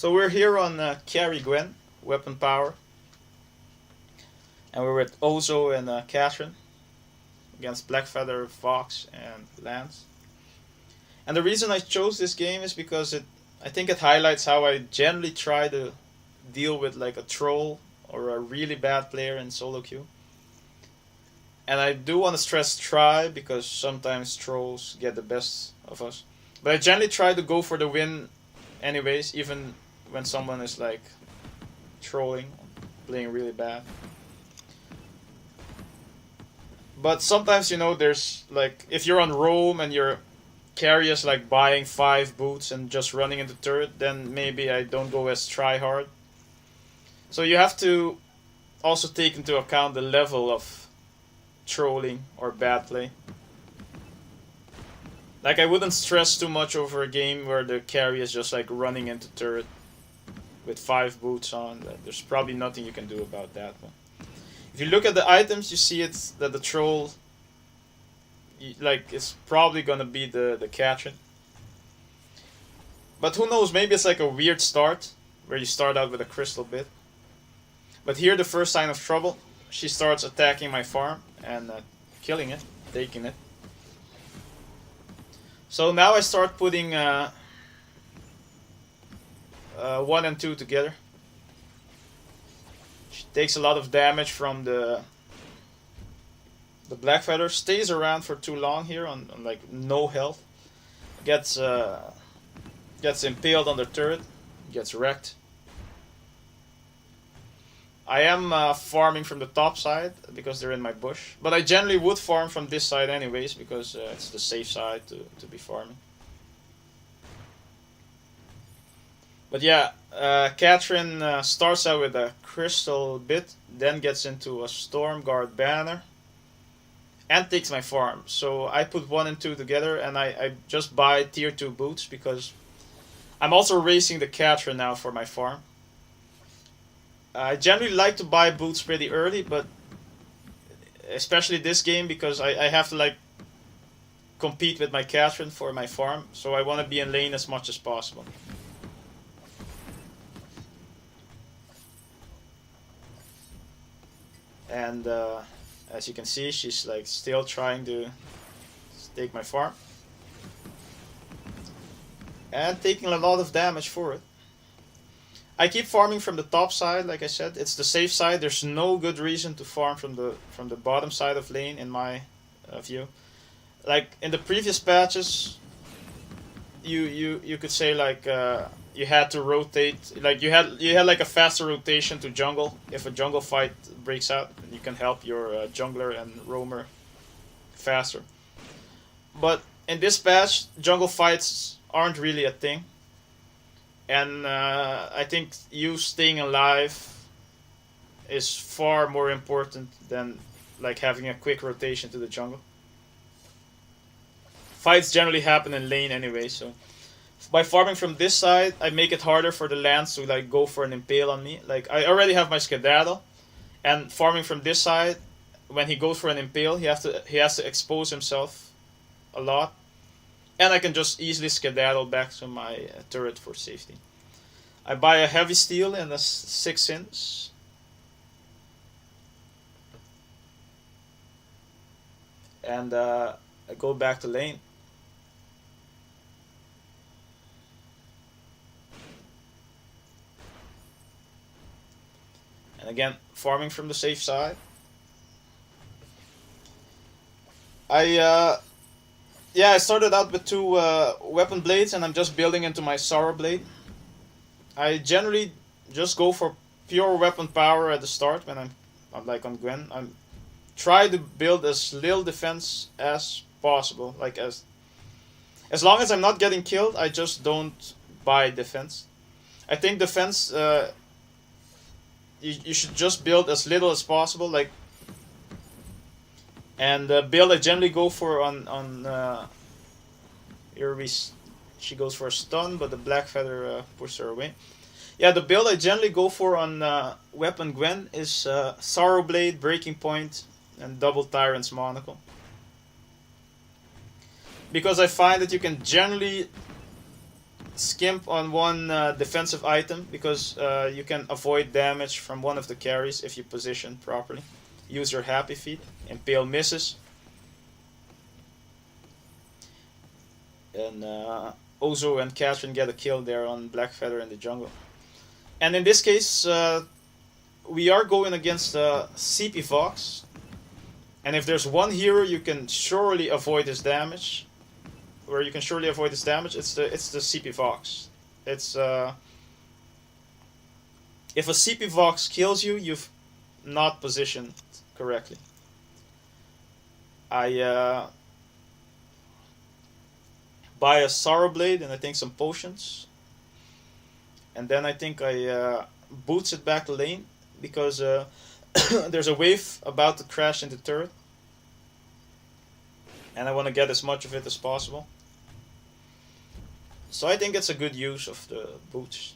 So we're here on Carry Gwen, weapon power, and we're with Ozo and Catherine against Blackfeather, Fox, and Lance. And the reason I chose this game is because I think it highlights how I generally try to deal with like a troll or a really bad player in solo queue. And I do want to stress try because sometimes trolls get the best of us. But I generally try to go for the win anyways, even when someone is like trolling, playing really bad. But sometimes, you know, there's like, if you're on roam and your carry is like buying 5 boots and just running into turret, then maybe I don't go as try hard. So you have to also take into account the level of trolling or bad play. Like, I wouldn't stress too much over a game where the carry is just like running into turret with 5 boots on. There's probably nothing you can do about that one. If you look at the items, you see it's that the troll, like, it's probably gonna be the Catherine. But who knows, maybe it's like a weird start where you start out with a crystal bit. But here, the first sign of trouble, she starts attacking my farm and killing it, taking it. So now I start putting 1 and 2 together. She takes a lot of damage from the Blackfeather. Stays around for too long here on like no health. Gets impaled on the turret. Gets wrecked. I am farming from the top side because they're in my bush. But I generally would farm from this side anyways because it's the safe side to be farming. But yeah, Catherine starts out with a crystal bit, then gets into a Stormguard banner, and takes my farm. So I put 1 and 2 together, and I just buy tier 2 boots because I'm also racing the Catherine now for my farm. I generally like to buy boots pretty early, but especially this game because I have to like compete with my Catherine for my farm, so I want to be in lane as much as possible. And as you can see, she's like still trying to take my farm and taking a lot of damage for it. I keep farming from the top side, like I said. It's the safe side. There's no good reason to farm from the bottom side of lane in my view. Like in the previous patches, you could say like you had to rotate, like you had like a faster rotation to jungle if a jungle fight breaks out. You can help your jungler and roamer faster. But in this patch, jungle fights aren't really a thing. And I think you staying alive is far more important than like having a quick rotation to the jungle. Fights generally happen in lane anyway, so by farming from this side, I make it harder for the Lance to like go for an impale on me. Like I already have my skedaddle, and farming from this side, when he goes for an impale, he has to expose himself a lot. And I can just easily skedaddle back to my turret for safety. I buy a heavy steel and a 6-inch. And I go back to lane. And again, farming from the safe side. I started out with 2 weapon blades, and I'm just building into my Sorrow Blade. I generally just go for pure weapon power at the start when I'm like on Gwen. I'm try to build as little defense as possible. Like as long as I'm not getting killed, I just don't buy defense. I think defense you should just build as little as possible. Like. And the build I generally go for on here she goes for a stun, but the Blackfeather pushes her away. Yeah, the build I generally go for on Weapon Gwen is Sorrow Blade, Breaking Point, and Double Tyrant's Monocle. Because I find that you can generally skimp on one defensive item because you can avoid damage from one of the carries if you position properly. Use your happy feet. Impale misses. And Ozo and Catherine get a kill there on Blackfeather in the jungle. And in this case, we are going against CP Vox. And if there's one hero you can surely avoid his damage, where you can surely avoid his damage, it's the CP Vox. It's if a CP Vox kills you, you've not positioned correctly. I buy a Sorrow Blade and I think some potions, and then I think I boots it back to lane because there's a wave about to crash into turret, and I want to get as much of it as possible. So I think it's a good use of the boots.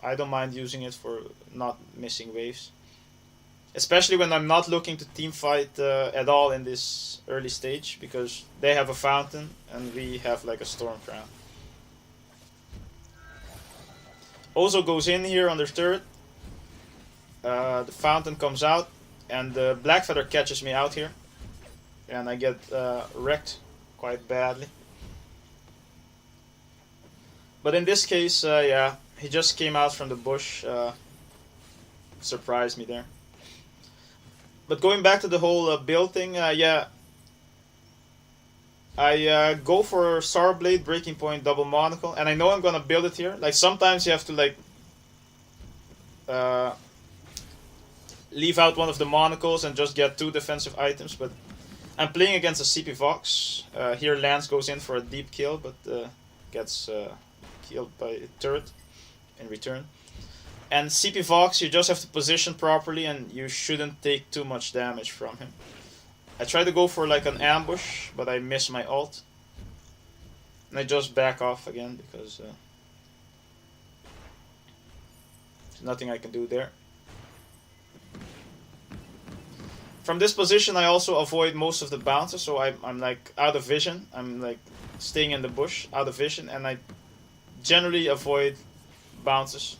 I don't mind using it for not missing waves. Especially when I'm not looking to team fight at all in this early stage, because they have a fountain and we have like a storm crown. Ozo goes in here on their turret. The fountain comes out and the Blackfeather catches me out here. And I get wrecked quite badly. But in this case, yeah, he just came out from the bush. Surprised me there. But going back to the whole build thing, yeah, I go for Sorrow Blade, Breaking Point, Double Monocle, and I know I'm gonna build it here. Like sometimes you have to like leave out one of the monocles and just get 2 defensive items. But I'm playing against a CP Vox. Here Lance goes in for a deep kill, but gets killed by a turret in return. And CP Vox, you just have to position properly and you shouldn't take too much damage from him. I try to go for like an ambush, but I miss my ult. And I just back off again because there's nothing I can do there. From this position I also avoid most of the bounces, so I'm like out of vision. I'm like staying in the bush, out of vision, and I generally avoid bounces.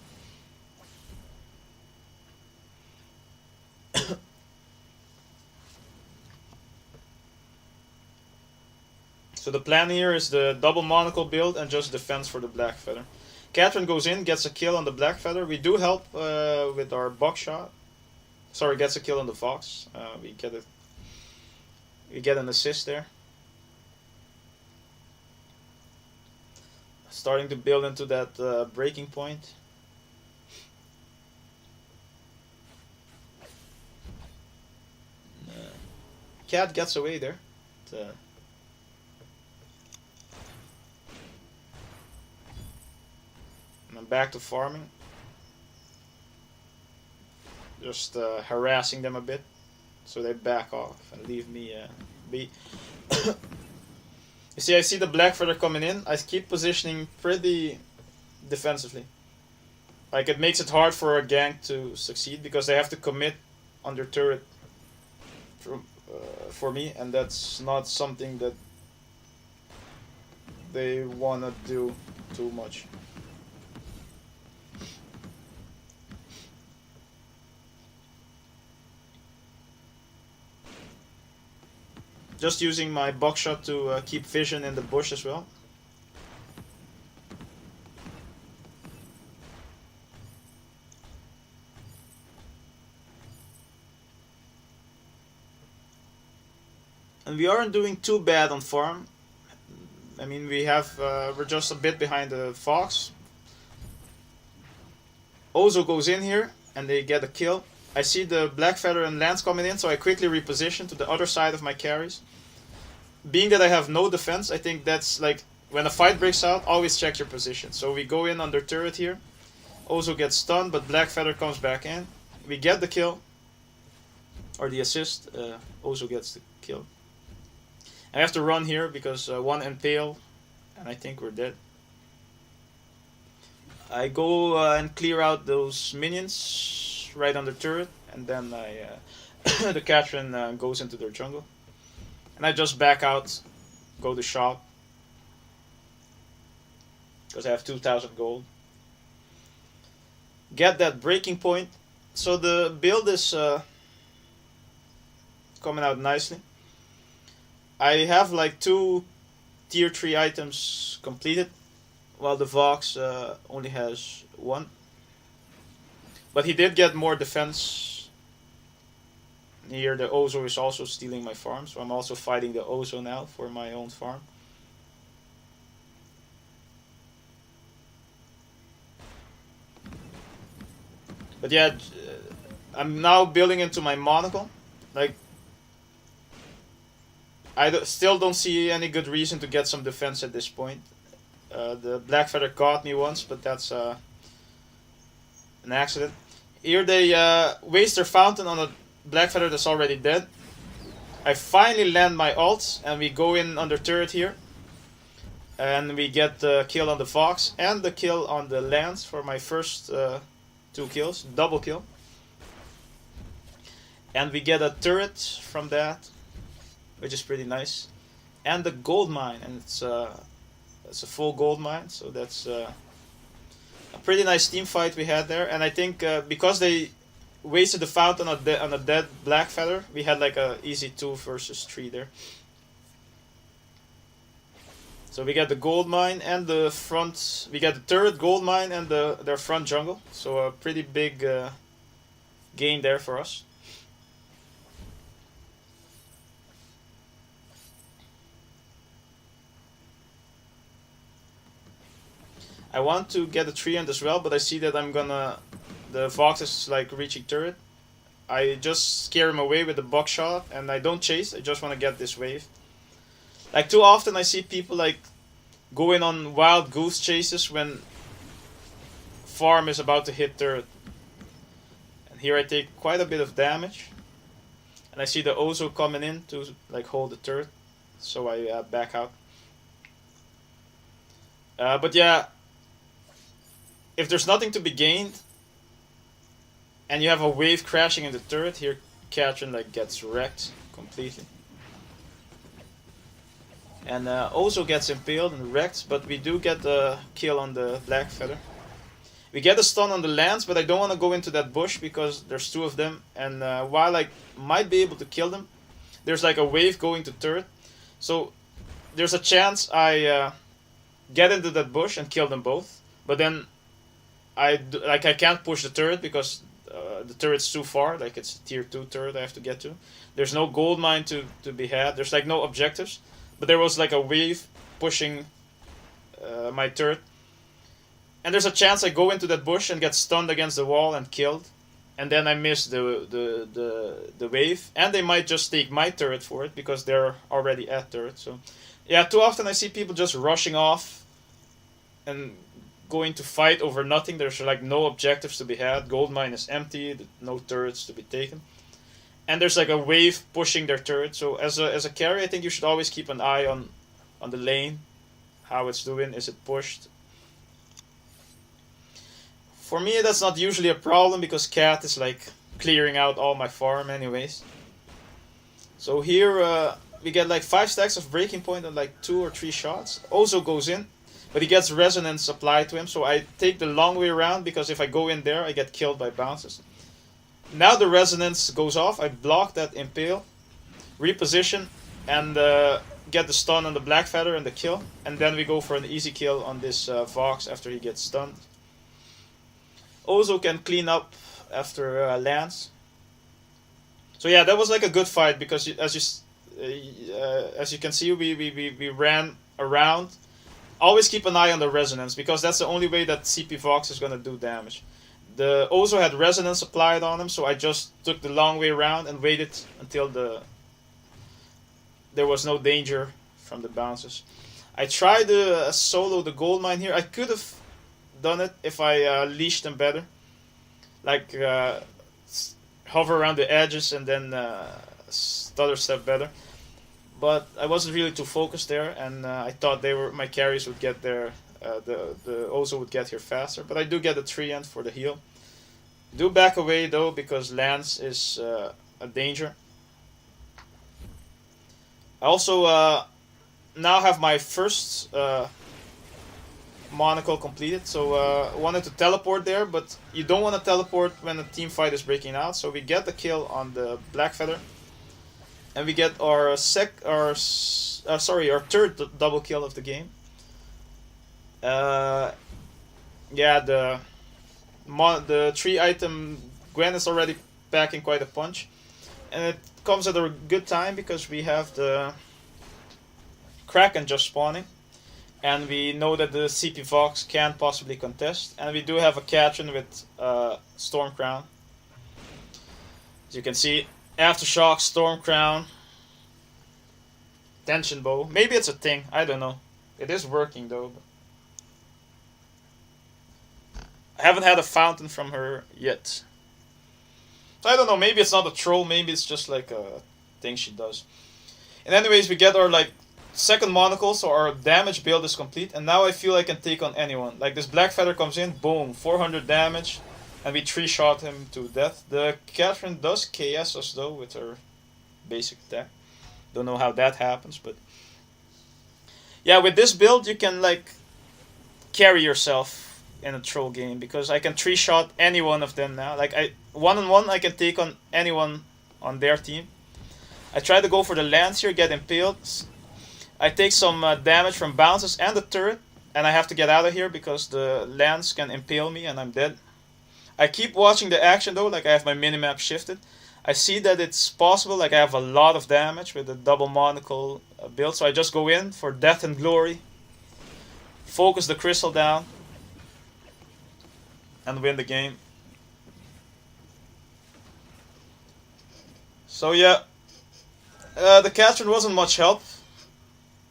So the plan here is the double monocle build and just defense for the Blackfeather. Catherine goes in, gets a kill on the Blackfeather. We do help with our buckshot. Sorry, gets a kill on the Fox. We get an assist there. Starting to build into that breaking point. Cat gets away there. And I'm back to farming. Just harassing them a bit, so they back off and leave me be. You see, I see the Blackfeather coming in. I keep positioning pretty defensively. Like, it makes it hard for a gank to succeed because they have to commit on their turret for me, and that's not something that they wanna do too much. Just using my buckshot to keep vision in the bush as well. And we aren't doing too bad on farm. I mean, we're just a bit behind the Fox. Ozo goes in here and they get a kill. I see the Blackfeather and Lance coming in, so I quickly reposition to the other side of my carries. Being that I have no defense, I think that's like, when a fight breaks out, always check your position. So we go in under turret here. Ozo gets stunned, but Blackfeather comes back in. We get the kill. Or the assist. Ozo gets the kill. I have to run here because one impale, and I think we're dead. I go and clear out those minions right under turret, and then the Catherine goes into their jungle. And I just back out, go to shop, because I have 2,000 gold. Get that breaking point. So the build is coming out nicely. I have like 2 tier 3 items completed, while the Vox only has 1. But he did get more defense. Here the Ozo is also stealing my farm, so I'm also fighting the Ozo now for my own farm. But yeah, I'm now building into my monocle. Like, still don't see any good reason to get some defense at this point. The Blackfeather caught me once, but that's an accident. Here they waste their fountain on a Blackfeather that's already dead. I finally land my ult, and we go in under turret here. And we get the kill on the Fox and the kill on the Lance for my first 2 kills. Double kill. And we get a turret from that, which is pretty nice. And the gold mine, and it's a full gold mine, so that's a pretty nice team fight we had there. And I think because they wasted the fountain on a dead Blackfeather, we had like a easy 2 versus 3 there. So we get the gold mine and the front. We get the turret, gold mine, and their front jungle. So a pretty big gain there for us. I want to get a treant as well, but I see that the Vox is like reaching turret. I just scare him away with the buckshot, and I don't chase. I just want to get this wave. Like, too often I see people like going on wild goose chases when farm is about to hit turret. And here I take quite a bit of damage. And I see the Ozo coming in to like hold the turret. So I back out. But yeah, if there's nothing to be gained and you have a wave crashing in the turret, here Catherine like gets wrecked completely. And Ozo gets impaled and wrecked, but we do get the kill on the Blackfeather. We get a stun on the Lance, but I don't want to go into that bush because there's 2 of them. And while I might be able to kill them, there's like a wave going to turret. So there's a chance I get into that bush and kill them both. But then I can't push the turret because the turret's too far. Like, it's a tier 2 turret I have to get to. There's no gold mine to be had. There's like no objectives. But there was like a wave pushing my turret. And there's a chance I go into that bush and get stunned against the wall and killed. And then I miss the wave. And they might just take my turret for it because they're already at turret. So yeah, too often I see people just rushing off and going to fight over nothing. There's like no objectives to be had. Gold mine is empty. No turrets to be taken. And there's like a wave pushing their turret. So as a carry, I think you should always keep an eye on the lane, how it's doing. Is it pushed? For me, that's not usually a problem because Cat is like clearing out all my farm anyways. So here we get like 5 stacks of breaking point and like 2 or 3 shots. Ozo goes in, but he gets resonance applied to him. So I take the long way around because if I go in there, I get killed by bounces. Now the resonance goes off. I block that impale, reposition, and get the stun on the Blackfeather and the kill. And then we go for an easy kill on this Vox after he gets stunned. Ozo can clean up after Lance. So yeah, that was like a good fight because as you can see, we ran around. Always keep an eye on the resonance because that's the only way that CP Vox is gonna do damage. The Ozo had resonance applied on him, so I just took the long way around and waited until there was no danger from the bounces. I tried to solo the gold mine here. I could have done it if I leashed them better. Like hover around the edges and then stutter step better. But I wasn't really too focused there, and I thought my carries would get there. The Ozo would get here faster, but I do get a treant for the heal. Do back away though because Lance is a danger. I also now have my first monocle completed. So wanted to teleport there, but you don't want to teleport when a team fight is breaking out. So we get the kill on the black feather, and we get our our third double kill of the game. Yeah, the 3 item Gwen is already packing quite a punch, and it comes at a good time because we have the Kraken just spawning, and we know that the CP Vox can't possibly contest, and we do have a Catron with Storm Crown. As you can see, Aftershock, Storm Crown, Tension Bow. Maybe it's a thing, I don't know. It is working though. I haven't had a fountain from her yet. So I don't know, maybe it's not a troll, maybe it's just like a thing she does. And anyways, we get our like second monocle, so our damage build is complete, and now I feel I can take on anyone. Like this black feather comes in, boom, 400 damage, and we 3-shot him to death. The Catherine does KS us though with her basic attack. Don't know how that happens, but yeah, with this build you can like carry yourself in a troll game because I can 3-shot any one of them now. Like I 1-on-1 I can take on anyone on their team. I try to go for the lance here, get impaled. I take some damage from bounces and the turret, and I have to get out of here because the lance can impale me and I'm dead. I keep watching the action though, like I have my minimap shifted. I see that it's possible, like I have a lot of damage with the double monocle build, so I just go in for death and glory, focus the crystal down, and win the game. So yeah, the Catherine wasn't much help.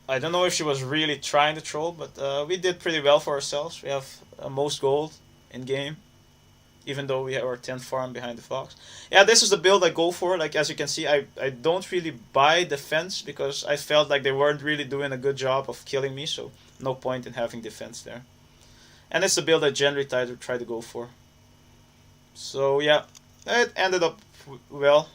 I don't know if she was really trying to troll, but we did pretty well for ourselves. We have most gold in game, even though we have our 10th farm behind the Fox. Yeah, this is the build I go for. Like as you can see, I don't really buy defense because I felt like they weren't really doing a good job of killing me, so no point in having defense there. And it's the build I generally try to go for. So yeah, it ended up well.